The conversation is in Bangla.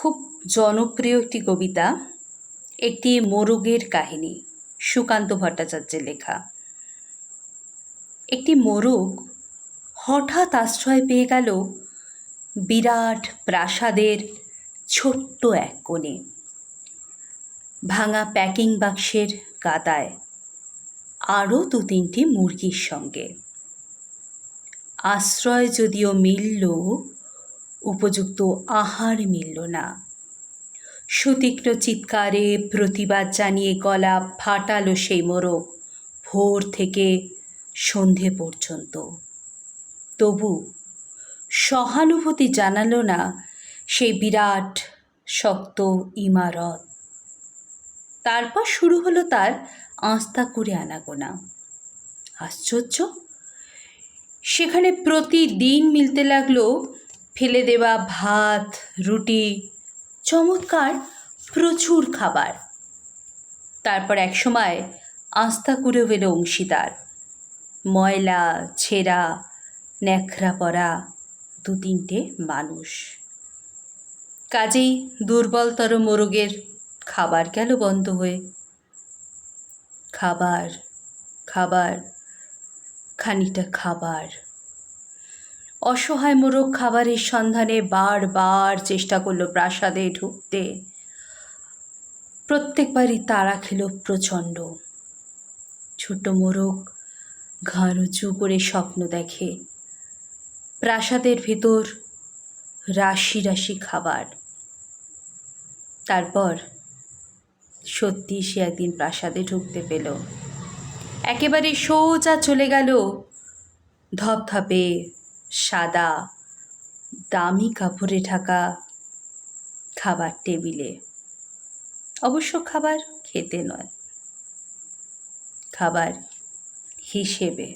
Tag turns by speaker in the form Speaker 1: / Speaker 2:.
Speaker 1: খুব জনপ্রিয় একটি কবিতা, একটি মোরগের কাহিনী, সুকান্ত ভট্টাচার্যের লেখা। একটি মোরগ হঠাৎ আশ্রয় পেয়ে গেল বিরাট প্রাসাদের ছোট্ট এক কোণে, ভাঙা প্যাকিং বাক্সের গাদায়, আরও 2-3টি মুরগির সঙ্গে। আশ্রয় যদিও মিলল, উপযুক্ত আহার মিলল না। সুতীক্ষ্ণ চিৎকারে প্রতিবাদ জানিয়ে গলা ফাটালো সেই মোরগ ভোর থেকে সন্ধে পর্যন্ত। তবু সহানুভূতি জানালো না সেই বিরাট শক্ত ইমারত। তারপর শুরু হলো তার আস্তা করে আনাগোনা। আশ্চর্য, সেখানে প্রতিদিন মিলতে লাগলো ফেলে দেওয়া ভাত, রুটি, চমৎকার প্রচুর খাবার। তারপর একসময় আস্থা করে এলো অংশীদার, ময়লা ছেঁড়া ন্যাকড়া পরা 2-3টে মানুষ। কাজেই দুর্বলতর মোরগের খাবার গেল বন্ধ হয়ে। খাবার, খাবার, খানিকটা খাবার। অসহায় মোরগ খাবারের সন্ধানে বারবার চেষ্টা করলো প্রাসাদে ঢুকতে। প্রত্যেকবারই তাড়া খেল প্রচণ্ড। ছোট মোরগ ঘাড় উঁচু করে স্বপ্ন দেখে, প্রাসাদের ভেতর রাশি রাশি খাবার। তারপর সত্যি সে একদিন প্রাসাদে ঢুকতে পেল। একেবারে সোজা চলে গেল ধপধপে সাদা দামি কাপড়ে ঢাকা খাবার টেবিলে। অবশ্য খাবার খেতে নয়, খাবার হিসেবে।